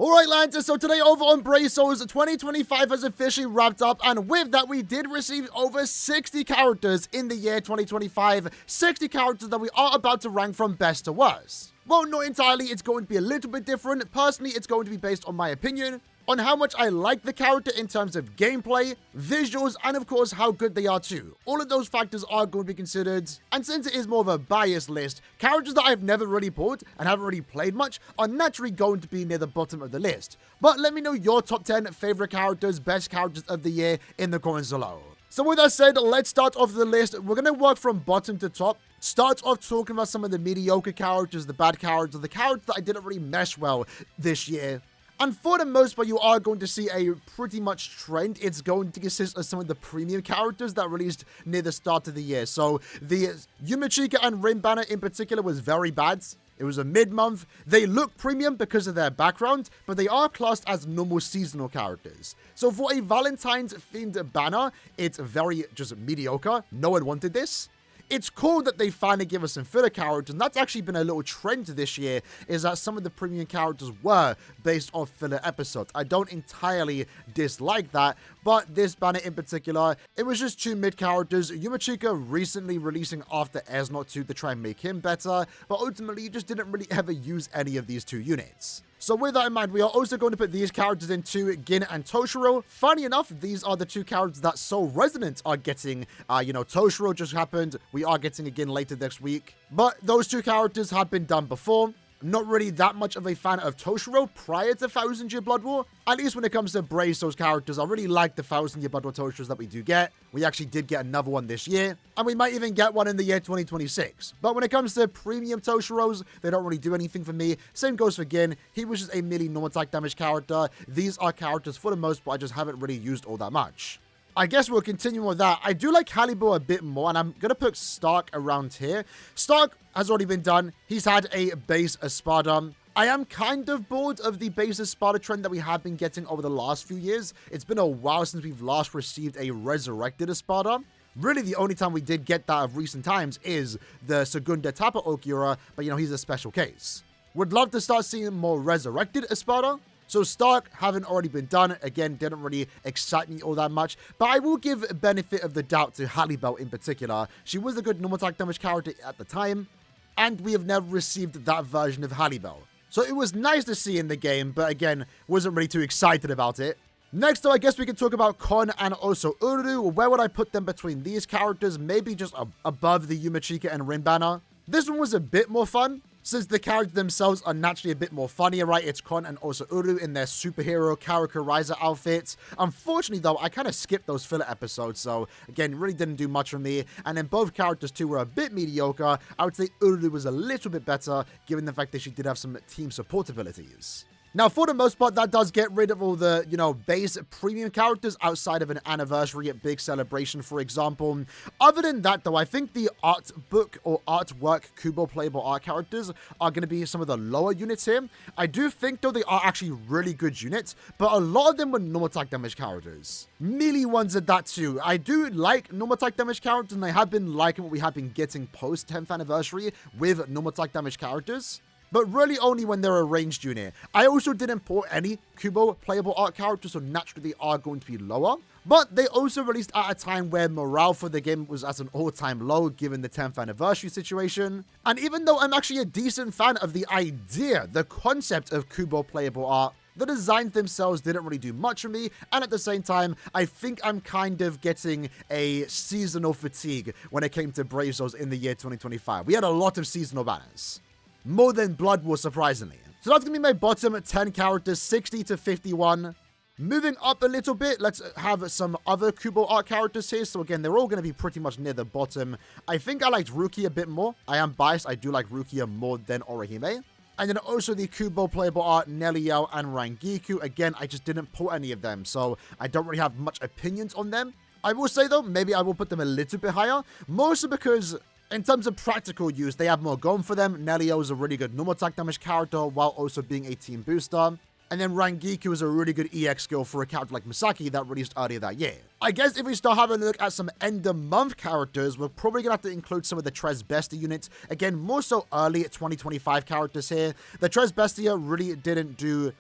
Alright lads, so today over on Brazos, 2025 has officially wrapped up, and with that we did receive over 60 characters in the year 2025, 60 characters that we are about to rank from best to worst. Well, not entirely, it's going to be a little bit different. Personally, it's going to be based on my opinion, on how much I like the character in terms of gameplay, visuals, and of course how good they are too. All of those factors are going to be considered, and since it is more of a biased list, characters that I've never really bought and haven't really played much are naturally going to be near the bottom of the list. But let me know your top 10 favorite characters, best characters of the year in the comments below. So with that said, let's start off the list. We're going to work from bottom to top. Start off talking about some of the mediocre characters, the bad characters, the characters that I didn't really mesh well this year. And for the most part, you are going to see a pretty much trend. It's going to consist of some of the premium characters that released near the start of the year. So the Yumachika and Rim Banner in particular was very bad. It was a mid-month. They look premium because of their background, but they are classed as normal seasonal characters. So for a Valentine's-themed banner, it's very just mediocre. No one wanted this. It's cool that they finally give us some filler characters, and that's actually been a little trend this year, is that some of the premium characters were based off filler episodes. I don't entirely dislike that, but this banner in particular, it was just two mid characters. Yumachika recently releasing after Esnot 2 to try and make him better, but ultimately you just didn't really ever use any of these two units. So with that in mind, we are also going to put these characters into Gin and Toshiro. Funny enough, these are the two characters that Soul Resonance are getting. Toshiro just happened. We are getting a Gin later next week. But those two characters have been done before. Not really that much of a fan of Toshiro prior to 1000 Year Blood War. At least when it comes to Brazos characters, I really like the 1000 Year Blood War Toshiros that we do get. We actually did get another one this year, and we might even get one in the year 2026. But when it comes to premium Toshiros, they don't really do anything for me. Same goes for Gin. He was just a merely normal attack damage character. These are characters for the most part I just haven't really used all that much. I guess we'll continue with that. I do like Halibo a bit more, and I'm going to put Stark around here. Stark has already been done. He's had a base Espada. I am kind of bored of the base Espada trend that we have been getting over the last few years. It's been a while since we've last received a resurrected Espada. Really, the only time we did get that of recent times is the Segunda Tapa Okura, but he's a special case. Would love to start seeing more resurrected Espada. So Stark, having already been done, again, didn't really excite me all that much. But I will give benefit of the doubt to Halibel in particular. She was a good normal attack damage character at the time, and we have never received that version of Halibel. So it was nice to see in the game, but again, wasn't really too excited about it. Next, though, I guess we can talk about Kon and also Uru. Where would I put them between these characters? Maybe just above the Yumachika and Rim Banner. This one was a bit more fun, since the characters themselves are naturally a bit more funnier, right? It's Kon and also Uru in their superhero Karakuriza outfits. Unfortunately, though, I kind of skipped those filler episodes, so again, really didn't do much for me. And then both characters, too, were a bit mediocre. I would say Uru was a little bit better, given the fact that she did have some team support abilities. Now, for the most part, that does get rid of all the, base premium characters outside of an anniversary at Big Celebration, for example. Other than that, though, I think the art book or artwork Kubo playable art characters are going to be some of the lower units here. I do think, though, they are actually really good units, but a lot of them were normal attack damage characters. Melee ones at that, too. I do like normal attack damage characters, and I have been liking what we have been getting post 10th anniversary with normal attack damage characters, but really only when they're a ranged unit. I also didn't port any Kubo playable art characters, so naturally they are going to be lower. But they also released at a time where morale for the game was at an all-time low, given the 10th anniversary situation. And even though I'm actually a decent fan of the idea, the concept of Kubo playable art, the designs themselves didn't really do much for me, and at the same time, I think I'm kind of getting a seasonal fatigue when it came to Brazos in the year 2025. We had a lot of seasonal banners. More than Blood War, surprisingly. So that's going to be my bottom 10 characters, 60 to 51. Moving up a little bit, let's have some other Kubo art characters here. So again, they're all going to be pretty much near the bottom. I think I liked Ruki a bit more. I am biased. I do like Rukia more than Orihime. And then also the Kubo playable art, Neliel and Rangiku. Again, I just didn't pull any of them, so I don't really have much opinions on them. I will say, though, maybe I will put them a little bit higher. Mostly because in terms of practical use, they have more going for them. Neliel is a really good normal attack damage character while also being a team booster. And then Rangiku is a really good EX skill for a character like Misaki that released earlier that year. I guess if we start having a look at some end of month characters, we're probably going to have to include some of the Tres Bestia units. Again, more so early 2025 characters here. The Tres Bestia really didn't do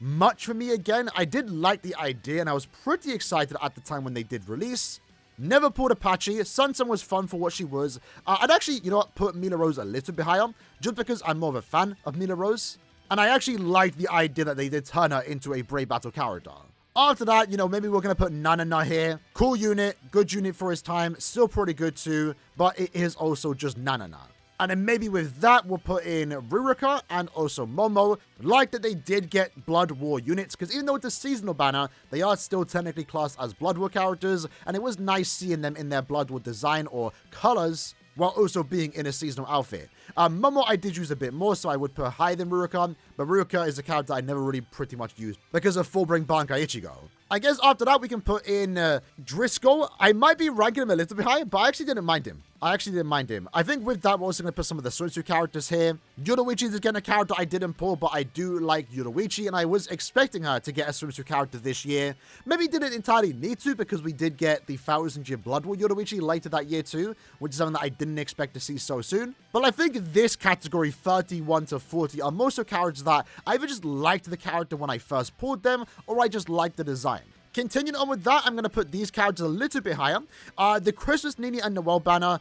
much for me again. I did like the idea, and I was pretty excited at the time when they did release. Never pulled Apache. Sunsun was fun for what she was. I'd actually, you know what, put Mila Rose a little bit higher, just because I'm more of a fan of Mila Rose. And I actually liked the idea that they did turn her into a Brave Battle character. After that, you know, maybe we're going to put Nanana here. Cool unit, good unit for his time, still pretty good too, but it is also just Nanana. And then maybe with that, we'll put in Ruruka and also Momo. Like that they did get Blood War units, because even though it's a seasonal banner, they are still technically classed as Blood War characters, and it was nice seeing them in their Blood War design or colors, while also being in a seasonal outfit. Momo I did use a bit more, so I would put higher than Ruruka, but Ruruka is a character I never really pretty much used because of Fullbring Bankai Ichigo. I guess after that we can put in Driscoll. I might be ranking him a little bit higher, but I actually didn't mind him. I think with that, we're also going to put some of the swimsuit characters here. Yoruichi is again a character I didn't pull, but I do like Yoruichi, and I was expecting her to get a swimsuit character this year. Maybe didn't entirely need to, because we did get the 1000-year Blood War Yoruichi later that year too, which is something that I didn't expect to see so soon. But I think this category, 31 to 40, are most of characters that I either just liked the character when I first pulled them, or I just liked the design. Continuing on with that, I'm going to put these characters a little bit higher. The Christmas Nini and Noel banner,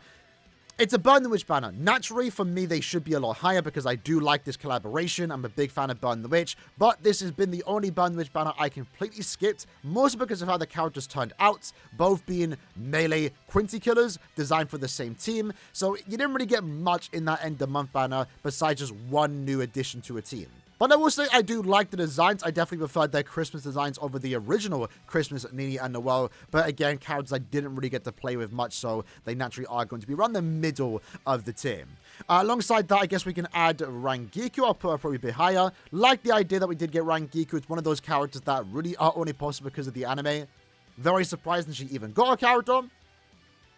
it's a Burn the Witch banner. Naturally, for me, they should be a lot higher because I do like this collaboration. I'm a big fan of Burn the Witch, but this has been the only Burn the Witch banner I completely skipped, mostly because of how the characters turned out, both being melee Quincy killers designed for the same team. So you didn't really get much in that end of month banner besides just one new addition to a team. But I will say I do like the designs. I definitely preferred their Christmas designs over the original Christmas Nini and Noel. But again, characters I didn't really get to play with much, so they naturally are going to be around the middle of the tier. Alongside that, I guess we can add Rangiku. I'll put her probably a bit higher. Like the idea that we did get Rangiku. It's one of those characters that really are only possible because of the anime. Very surprising she even got a character.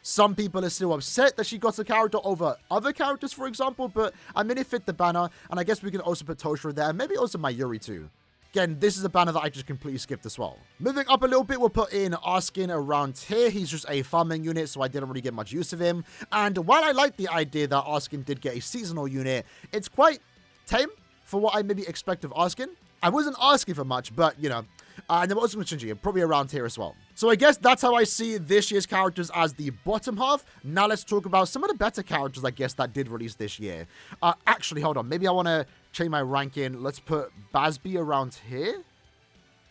Some people are still upset that she got a character over other characters, for example, but I mean, it fit the banner, and I guess we can also put Toshiro there, and maybe also Mayuri too. Again, this is a banner that I just completely skipped as well. Moving up a little bit, we'll put in Arskin around here. He's just a farming unit, so I didn't really get much use of him. And while I like the idea that Arskin did get a seasonal unit, it's quite tame for what I maybe expect of Arskin. I wasn't asking for much, but, you know. And then also with Shinji, probably around here as well. So I guess that's how I see this year's characters as the bottom half. Now let's talk about some of the better characters, I guess, that did release this year. Actually, hold on. Maybe I want to change my ranking. Let's put Basby around here.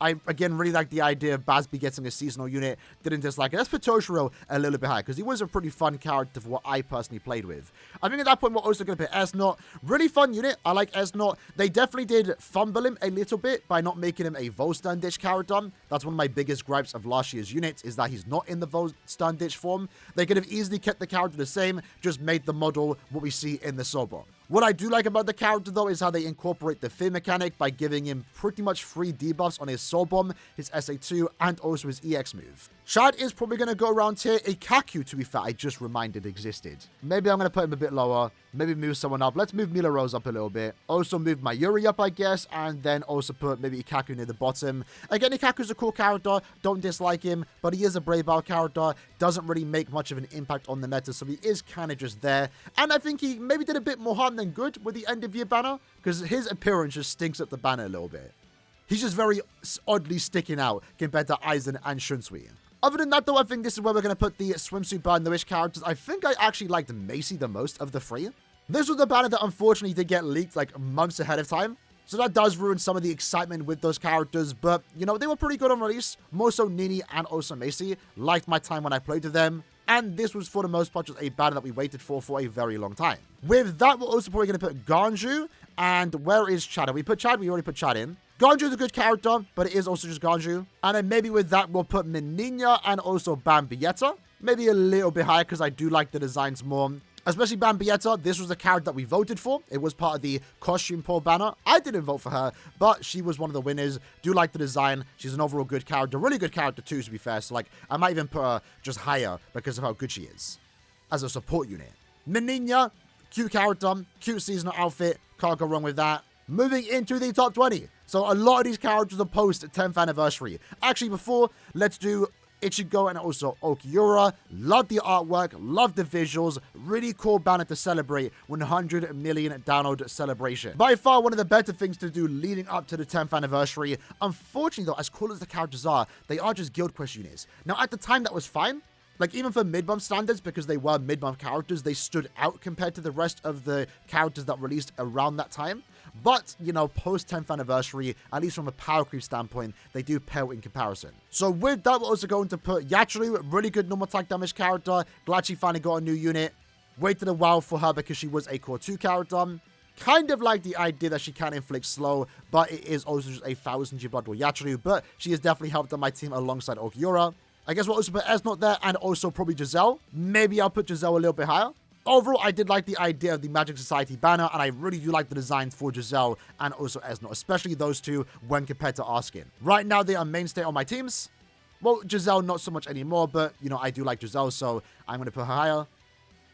I, again, really like the idea of Basby getting a seasonal unit. Didn't dislike it. Let's put Toshiro a little bit higher, because he was a pretty fun character for what I personally played with. I think at that point, we're also going to put Esnot. Really fun unit. I like Esnot. They definitely did fumble him a little bit by not making him a Volstern Ditch character. That's one of my biggest gripes of last year's unit, is that he's not in the Volstern Ditch form. They could have easily kept the character the same, just made the model what we see in the Sobo. What I do like about the character, though, is how they incorporate the fear mechanic by giving him pretty much free debuffs on his Soul Bomb, his SA2, and also his EX move. Chad is probably going to go around here. Ikaku, to be fair, I just reminded existed. Maybe I'm going to put him a bit lower. Maybe move someone up. Let's move Mila Rose up a little bit. Also move Mayuri up, I guess. And then also put maybe Ikaku near the bottom. Again, Ikaku's a cool character. Don't dislike him. But he is a Brave Battle character. Doesn't really make much of an impact on the meta. So he is kind of just there. And I think he maybe did a bit more harm than good with the end of year banner. Because his appearance just stinks up the banner a little bit. He's just very oddly sticking out compared to Aizen and Shunsui. Other than that, though, I think this is where we're going to put the Swimsuit Burn the Witch characters. I think I actually liked Macy the most of the three. This was the banner that unfortunately did get leaked like months ahead of time. So that does ruin some of the excitement with those characters. But, you know, they were pretty good on release. More so Nini and also Macy. Liked my time when I played with them. And this was, for the most part, just a banner that we waited for a very long time. With that, we're also probably going to put Ganju. And where is Chad? Have we put Chad? We already put Chad in. Ganju is a good character, but it is also just Ganju. And then maybe with that, we'll put Meninya and also Bambietta. Maybe a little bit higher, because I do like the designs more. Especially Bambietta. This was a character that we voted for. It was part of the costume poll banner. I didn't vote for her, but she was one of the winners. Do like the design. She's an overall good character. Really good character too, to be fair. So, like, I might even put her just higher because of how good she is as a support unit. Meninya, cute character, cute seasonal outfit. Can't go wrong with that. Moving into the top 20. So a lot of these characters are post 10th anniversary. Actually, before, let's do Ichigo and also Aaroniero. Love the artwork, love the visuals, really cool banner to celebrate 100 million download celebration. By far one of the better things to do leading up to the 10th anniversary. Unfortunately though, as cool as the characters are, they are just Guild Quest units. Now at the time that was fine. Like, even for mid-month standards, because they were mid-month characters, they stood out compared to the rest of the characters that released around that time. But, you know, post-10th anniversary, at least from a power creep standpoint, they do pale in comparison. So with that, we're also going to put Yachiru, really good normal attack damage character. Glad she finally got a new unit. Waited a while for her because she was a core 2 character. Kind of like the idea that she can inflict slow, but it is also just a 1000 year Blood War Yachiru. But she has definitely helped on my team alongside Aaroniero. I guess we'll also put Esnot there, and also probably Giselle. Maybe I'll put Giselle a little bit higher. Overall, I did like the idea of the Magic Society banner, and I really do like the designs for Giselle and also Esnot, especially those two when compared to Arskin. Right now, they are mainstay on my teams. Well, Giselle, not so much anymore, but, you know, I do like Giselle, so I'm going to put her higher.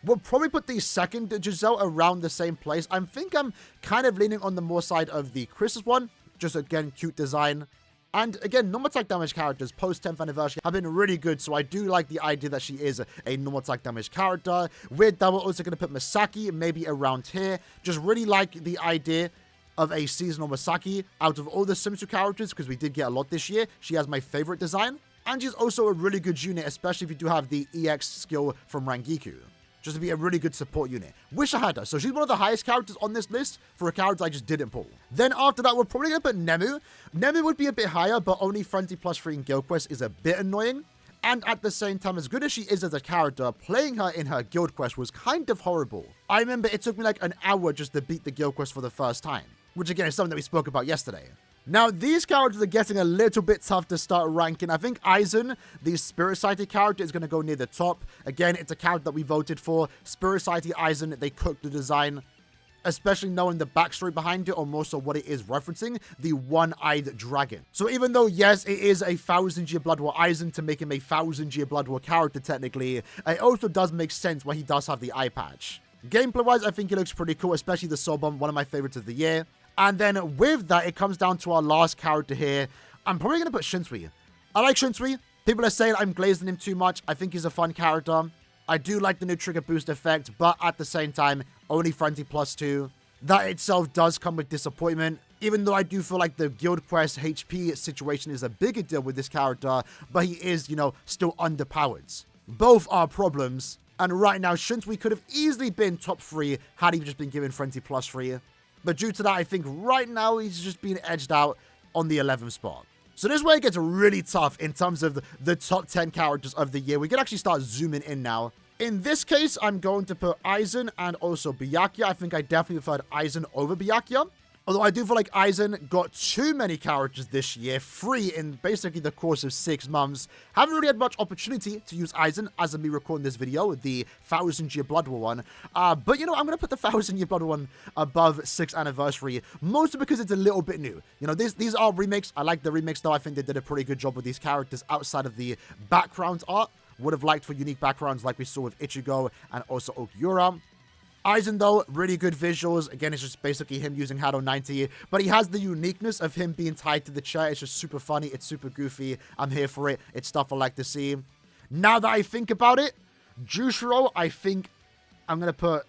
We'll probably put the second Giselle around the same place. I think I'm kind of leaning on the more side of the Chris's one. Just, again, cute design. And again, normal attack damage characters post 10th anniversary have been really good, so I do like the idea that she is a normal attack damage character. With that, we're also going to put Misaki maybe around here. Just really like the idea of a seasonal Misaki out of all the Simsu characters, because we did get a lot this year. She has my favorite design. And she's also a really good unit, especially if you do have the EX skill from Rangiku. Just to be a really good support unit. Wish I had her. So she's one of the highest characters on this list for a character I just didn't pull. Then after that, we're probably going to put Nemu. Nemu would be a bit higher, but only Frenzy +3 in Guild Quest is a bit annoying. And at the same time, as good as she is as a character, playing her in her Guild Quest was kind of horrible. I remember it took me like an hour just to beat the Guild Quest for the first time. Which again is something that we spoke about yesterday. Now, these characters are getting a little bit tough to start ranking. I think Aizen, the Spirit Society character, is going to go near the top. Again, it's a character that we voted for. Spirit Society Aizen, they cooked the design, especially knowing the backstory behind it, or more so what it is referencing, the one-eyed dragon. So even though, yes, it is a 1000 year Blood War Aizen to make him a 1000 year Blood War character, technically, it also does make sense why he does have the eye patch. Gameplay-wise, I think it looks pretty cool, especially the Soul Bomb, one of my favorites of the year. And then with that, it comes down to our last character here. I'm probably going to put Shinsui. I like Shinsui. People are saying I'm glazing him too much. I think he's a fun character. I do like the new trigger boost effect, but at the same time, only Frenzy +2. That itself does come with disappointment. Even though I do feel like the Guild Quest HP situation is a bigger deal with this character, but he is, you know, still underpowered. Both are problems. And right now, Shinsui could have easily been top 3 had he just been given Frenzy +3. But due to that, I think right now he's just being edged out on the 11th spot. So this is where it gets really tough in terms of the top 10 characters of the year. We can actually start zooming in now. In this case, I'm going to put Aizen and also Byakuya. I think I definitely preferred Aizen over Byakuya. Although I do feel like Aizen got too many characters this year, 3 in basically the course of 6 months. Haven't really had much opportunity to use Aizen as of me recording this video, the 1000 year Blood War one. But you know, I'm going to put the 1000 year Blood War one above 6th anniversary, mostly because it's a little bit new. You know, these are remakes. I like the remakes though. I think they did a pretty good job with these characters outside of the background art. Would have liked for unique backgrounds like we saw with Ichigo and also Aaroniero. Aizen, though, really good visuals. Again, it's just basically him using Hado 90, but he has the uniqueness of him being tied to the chair. It's just super funny. It's super goofy. I'm here for it. It's stuff I like to see. Now that I think about it, Jushiro, I think I'm going to put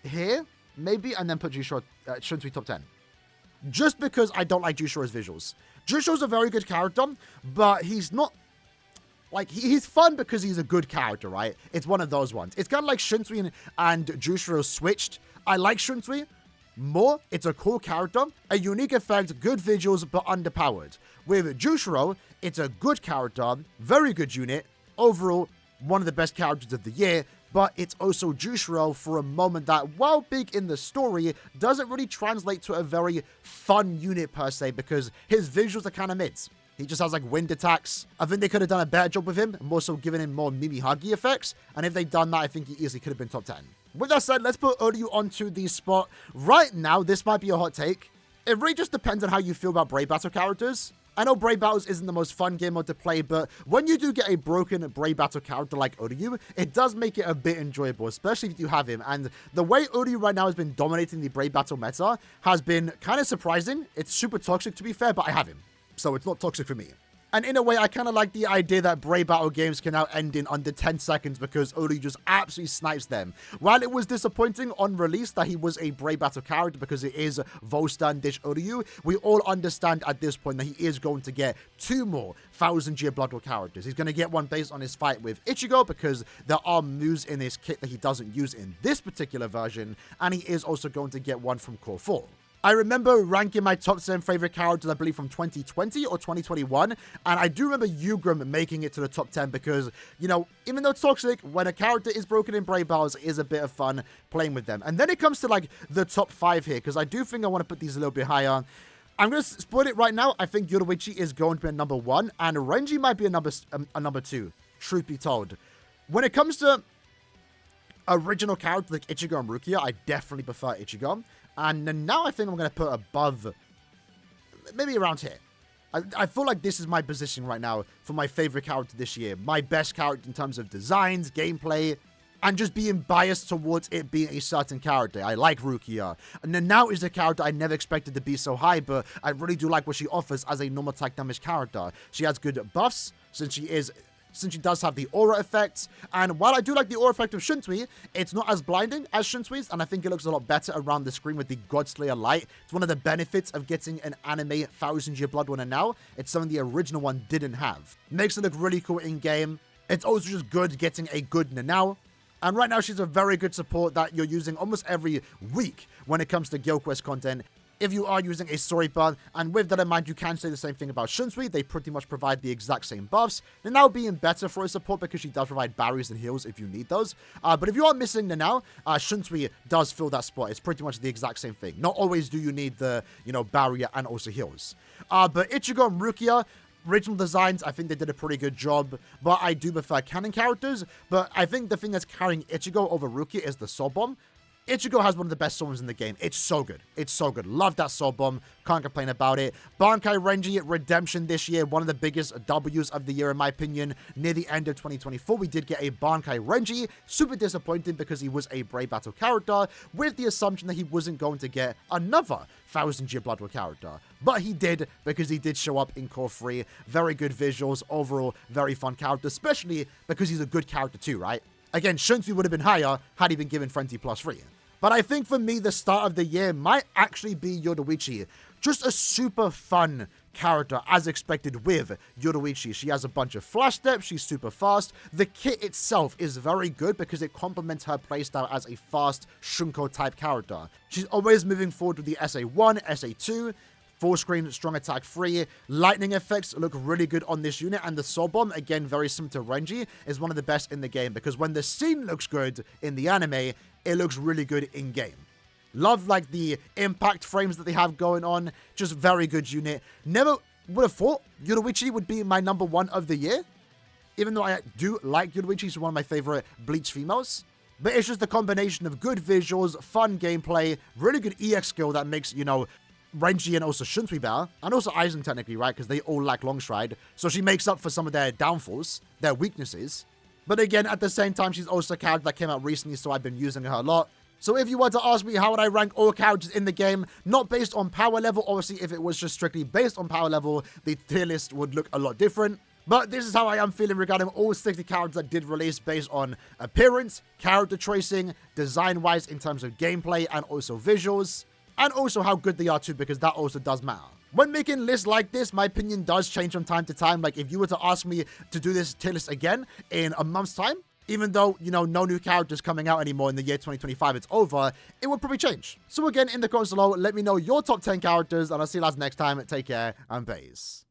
here, maybe, and then put Jushiro, Shinsui top 10. Just because I don't like Jushiro's visuals. Jushiro's a very good character, but he's not... Like, he's fun because he's a good character, right? It's one of those ones. It's kind of like Shinsui and Jushiro switched. I like Shinsui more. It's a cool character, a unique effect, good visuals, but underpowered. With Jushiro, it's a good character, very good unit. Overall, one of the best characters of the year, but it's also Jushiro for a moment that, while big in the story, doesn't really translate to a very fun unit per se because his visuals are kind of mids. He just has like wind attacks. I think they could have done a better job with him, more so giving him more Mimi Huggy effects. And if they'd done that, I think he easily could have been top 10. With that said, let's put Uryu onto the spot. Right now, this might be a hot take. It really just depends on how you feel about Brave Battle characters. I know Brave Battles isn't the most fun game mode to play, but when you do get a broken Brave Battle character like Uryu, it does make it a bit enjoyable, especially if you have him. And the way Uryu right now has been dominating the Brave Battle meta has been kind of surprising. It's super toxic to be fair, but I have him. So it's not toxic for me. And in a way, I kind of like the idea that Brave Battle games can now end in under 10 seconds because Uru just absolutely snipes them. While it was disappointing on release that he was a Brave Battle character because it is Volstan Dish Uryu, we all understand at this point that he is going to get 2 more 1000-year Blood War characters. He's going to get one based on his fight with Ichigo because there are moves in his kit that he doesn't use in this particular version, and he is also going to get one from Core 4. I remember ranking my top 10 favorite characters, I believe, from 2020 or 2021. And I do remember Yugrim making it to the top 10 because, you know, even though Toxic, when a character is broken in Brave Battles, it is a bit of fun playing with them. And then it comes to, like, the top 5 here because I do think I want to put these a little bit higher. I'm going to spoil it right now. I think Yoruichi is going to be a number 1 and Renji might be a number 2, truth be told. When it comes to original characters like Ichigo and Rukia, I definitely prefer Ichigo. And now I think I'm going to put above, maybe around here. I feel like this is my position right now for my favorite character this year. My best character in terms of designs, gameplay, and just being biased towards it being a certain character. I like Rukia. And then now is a character I never expected to be so high, but I really do like what she offers as a normal attack damage character. She has good buffs since she does have the aura effect. And while I do like the aura effect of Shuntui, it's not as blinding as Shuntui's, and I think it looks a lot better around the screen with the Godslayer light. It's one of the benefits of getting an anime 1000-year Blood Runner now. It's something the original one didn't have. Makes it look really cool in-game. It's also just good getting a good Nanao. And right now, she's a very good support that you're using almost every week when it comes to Guild Quest content, if you are using a story buff. And with that in mind, you can say the same thing about Shunsui. They pretty much provide the exact same buffs. Nanao being better for a support because she does provide barriers and heals if you need those. But if you are missing Nanao, Shunsui does fill that spot. It's pretty much the exact same thing. Not always do you need the, barrier and also heals. But Ichigo and Rukia, original designs, I think they did a pretty good job, but I do prefer canon characters. But I think the thing that's carrying Ichigo over Rukia is the Soul Bomb. Ichigo has one of the best summons in the game. It's so good. It's so good. Love that Soul Bomb. Can't complain about it. Bankai Renji Redemption this year. One of the biggest W's of the year, in my opinion. Near the end of 2024, we did get a Bankai Renji. Super disappointed because he was a Brave Battle character with the assumption that he wasn't going to get another 1000-year Blood War character. But he did because he did show up in Core 3. Very good visuals. Overall, very fun character, especially because he's a good character too, right? Again, Shunsui would have been higher had he been given Frenzy plus 3. But I think for me, the start of the year might actually be Yoruichi. Just a super fun character, as expected with Yoruichi. She has a bunch of flash steps, she's super fast. The kit itself is very good because it complements her playstyle as a fast Shunko type character. She's always moving forward with the SA1, SA2, full screen, strong attack 3. Lightning effects look really good on this unit, and the Soul Bomb, again, very similar to Renji, is one of the best in the game because when the scene looks good in the anime, it looks really good in-game. Love, like, the impact frames that they have going on. Just very good unit. Never would have thought Yoruichi would be my number 1 of the year, even though I do like Yoruichi. She's one of my favorite Bleach females. But it's just the combination of good visuals, fun gameplay, really good EX skill that makes, Renji and also Shunsui better, and also Aizen technically, right, because they all lack Long Stride, so she makes up for some of their downfalls, their weaknesses. But again, at the same time, she's also a character that came out recently, so I've been using her a lot. So if you were to ask me how would I rank all characters in the game, not based on power level, obviously if it was just strictly based on power level, the tier list would look a lot different. But this is how I am feeling regarding all 60 characters that did release based on appearance, character tracing, design-wise in terms of gameplay, and also visuals. And also how good they are too, because that also does matter. When making lists like this, my opinion does change from time to time. Like, if you were to ask me to do this tier list again in a month's time, even though, no new characters coming out anymore in the year 2025, it's over, it would probably change. So again, in the comments below, let me know your top 10 characters, and I'll see you guys next time. Take care, and peace.